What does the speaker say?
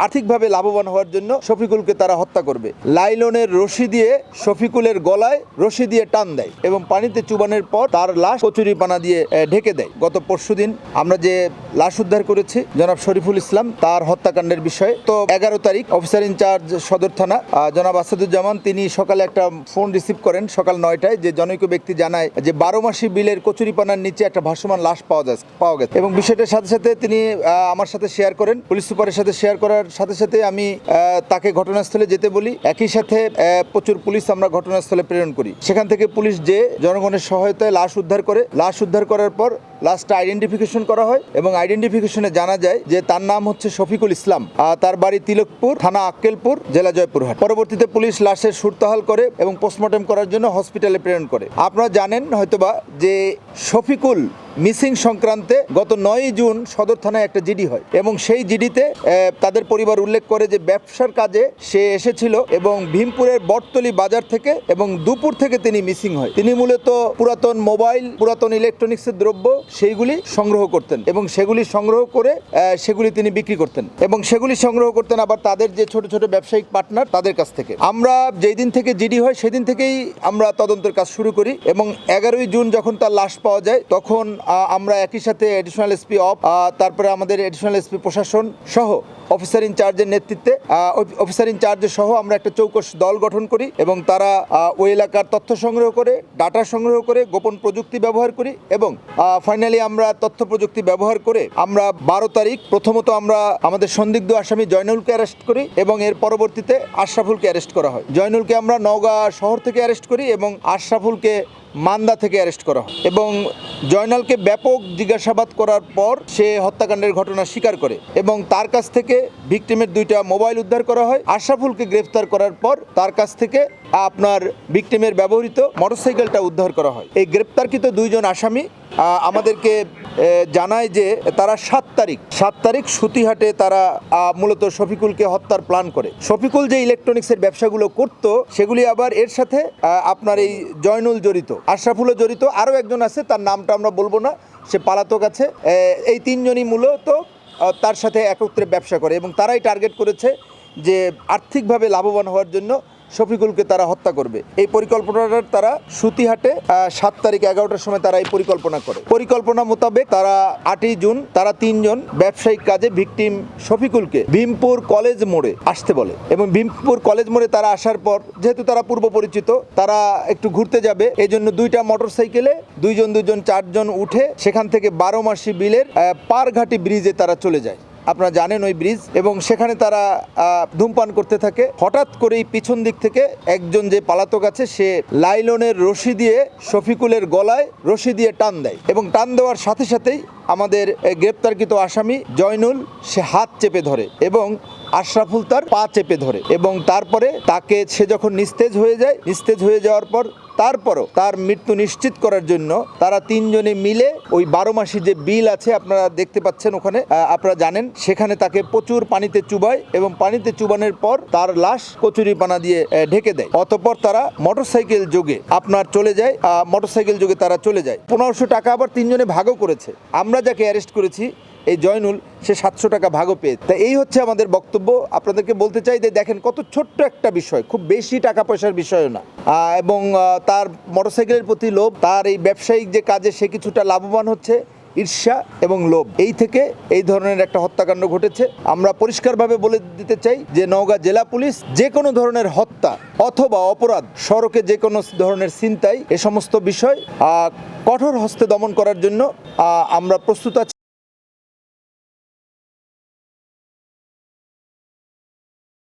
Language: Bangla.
আর্থিকভাবে লাভবান হওয়ার জন্য শফিকুলকে তারা হত্যা করবে। লাইলনের রশি দিয়ে শফিকুলের গলায় রশি দিয়ে টান দেয় এবং পানিতে চুবানোর পর তার লাশ কচুরিপানা দিয়ে ঢেকে দেয়। গত পরশুদিন আমরা যে লাশ উদ্ধার করেছি জনাব শরীফুল ইসলাম, তার হত্যাকাণ্ডের বিষয়ে তো 11 তারিখ অফিসার ইনচার্জ সদর থানা জনাব আসাদুজ্জামান তিনি সকালে একটা ফোন রিসিভ করেন সকাল 9টায়, যে জনৈক ব্যক্তি জানায় যে 12 মাসি বিলের কচুরিপানার নিচে একটা ভাসমান লাশ পাওয়া গেছে এবং বিষয়টার সাথে সাথে তিনি আমার সাথে শেয়ার করেন। পুলিশ সুপারের সাথে শেয়ার করার সাথে সাথে আমি তাকে ঘটনাস্থলে যেতে বলি। একই সাথে প্রচুর পুলিশ আমরা ঘটনাস্থলে প্রেরণ করি। সেখান থেকে পুলিশ যে জনগণের সহায়তায় লাশ উদ্ধার করে, লাশ উদ্ধার করার পর লাশটা আইডেন্টিফিকেশন করা হয় এবং আইডেন্টিফিকেশনে জানা যায় যে তার নাম হচ্ছে শফিকুল ইসলাম, তার বাড়ি তিলকপুর, থানা আক্কেলপুর, জেলা জয়পুরহাট। পরবর্তীতে পুলিশ লাশের সুরতাহাল করে এবং পোস্টমর্টম করার জন্য হসপিটালে প্রেরণ করে। আপনারা জানেন হয়তোবা যে শফিকুল মিসিং সংক্রান্তে গত 9 জুন সদর থানায় একটা জিডি হয় এবং সেই জিডিতে তাদের পরিবার উল্লেখ করে যে ব্যবসার কাজে সে এসেছিল এবং ভীমপুরের বটতলি বাজার থেকে এবং দুপুর থেকে তিনি মিসিং হয়। তিনি মূলত পুরাতন মোবাইল, পুরাতন ইলেকট্রনিক্সের দ্রব্য সেইগুলি সংগ্রহ করতেন এবং সেগুলি সংগ্রহ করে সেগুলি তিনি বিক্রি করতেন এবং সেগুলি সংগ্রহ করতেন আবার তাদের যে ছোট ছোট ব্যবসায়িক পার্টনার তাদের কাছ থেকে। আমরা যেই দিন থেকে জিডি হয় সেদিন থেকেই আমরা তদন্তের কাজ শুরু করি এবং 11ই জুন যখন তার লাশ পাওয়া যায় তখন আমরা একই সাথে এডিশনাল এসপি তারপরে আমাদের এডিশনাল এসপি প্রশাসন সহ অফিসার ইনচার্জের নেতৃত্বে অফিসার ইনচার্জের সহ আমরা একটা চৌকস দল গঠন করি এবং তারা ওই এলাকার তথ্য সংগ্রহ করে, ডাটা সংগ্রহ করে, গোপন প্রযুক্তি ব্যবহার করি এবং ফাইনালি আমরা তথ্য প্রযুক্তি ব্যবহার করে আমরা 12 তারিখ প্রথমত আমরা আমাদের সন্দিগ্ধ আসামি জয়নুলকে অ্যারেস্ট করি এবং এর পরবর্তীতে আশরাফুলকে অ্যারেস্ট করা হয়। জয়নুলকে আমরা নওগাঁ শহর থেকে অ্যারেস্ট করি এবং আশরাফুলকে মান্দা থেকে অ্যারেস্ট করা হয় এবং জয়নালকে ব্যাপক জিজ্ঞাসাবাদ করার পর সে হত্যাকাণ্ডের ঘটনা স্বীকার করে এবং তার কাছ থেকে ভিকটিমের 2টা মোবাইল উদ্ধার করা হয়। আশরাফুলকে গ্রেফতার করার পর তার কাছ থেকে আপনার ভিকটিমের ব্যবহৃত মোটরসাইকেলটা উদ্ধার করা হয়। এই গ্রেপ্তারকৃত 2 জন আসামি আমাদেরকে জানায় যে তারা 7 তারিখ সুতিহাটে তারা মূলত শফিকুলকে হত্যার প্ল্যান করে। শফিকুল যে ইলেকট্রনিক্সের ব্যবসাগুলো করত সেগুলি আবার এর সাথে আপনার এই জয়নুল জড়িত, আশরাফুলও জড়িত, আরও একজন আছে তার নামটা আমরা বলবো না, সে পলাতক আছে। এই 3 জনই মূলত তার সাথে একত্রে ব্যবসা করে এবং তারাই টার্গেট করেছে যে আর্থিকভাবে লাভবান হওয়ার জন্য শফিকুলকে তারা হত্যা করবে। এই পরিকল্পনাটা তারা সুতিহাটে 7 তারিখ 11টার সময় তারা এই পরিকল্পনা করে। পরিকল্পনা মোতাবেক তারা 8ই জুন তারা 3 জন ব্যবসায়িক কাজে ভিকটিম শফিকুলকে ভীমপুর কলেজ মোড়ে আসতে বলে এবং ভীমপুর কলেজ মোড়ে তারা আসার পর যেহেতু তারা পূর্ব পরিচিত তারা একটু ঘুরতে যাবে, এই জন্য 2টা মোটরসাইকেলে 2 জন 4 জন উঠে সেখান থেকে 12 মাসি বিলের পারঘাটি ব্রিজে তারা চলে যায়। আপনারা জানেন ওই ব্রিজ, এবং সেখানে তারা ধূমপান করতে থাকে। হঠাৎ করেই পিছন দিক থেকে একজন যে পলাতক আছে সে লাইলনের রশি দিয়ে শফিকুলের গলায় রশি দিয়ে টান দেয় এবং টান দেওয়ার সাথে সাথেই আমাদের গ্রেপ্তারকৃত আসামি জয়নুল সে হাত চেপে ধরে এবং আশরাফুল তার পা চেপে ধরে এবং তারপরে তাকে সে যখন নিস্তেজ হয়ে যাওয়ার পর তারপরও তার মৃত্যু নিশ্চিত করার জন্য তারা 3 জনে মিলে ওই 12 মাসি যে বিল আছে আপনারা দেখতে পাচ্ছেন ওখানে, আপনারা জানেন সেখানে তাকে প্রচুর পানিতে চুবায় এবং পানিতে চুবানোর পর তার লাশ কচুরিপানা দিয়ে ঢেকে দেয়। অতঃপর তারা মোটরসাইকেল যোগে তারা চলে যায়। 1500 টাকা আবার 3 জনে ভাগও করেছে। আমরা যাকে অ্যারেস্ট করেছি এই জয়নুল সে 700 টাকা ভাগও পেয়েছে। তা এই হচ্ছে আমাদের বক্তব্য। আপনাদেরকে বলতে চাই যে দেখেন কত ছোট্ট একটা বিষয়, খুব বেশি টাকা পয়সার বিষয়ও না, এবং তার মোটরসাইকেলের প্রতি লোভ, তার এই ব্যবসায়িক যে কাজে সে কিছুটা লাভবান হচ্ছে, ঈর্ষা এবং লোভ, এই থেকে এই ধরনের একটা হত্যাকাণ্ড ঘটেছে। আমরা পরিষ্কারভাবে বলে দিতে চাই যে নওগাঁ জেলা পুলিশ যে কোনো ধরনের হত্যা অথবা অপরাধ, সড়কে যে কোনো ধরনের ছিনতাই, এ সমস্ত বিষয় কঠোর হস্তে দমন করার জন্য আমরা প্রস্তুত আছি।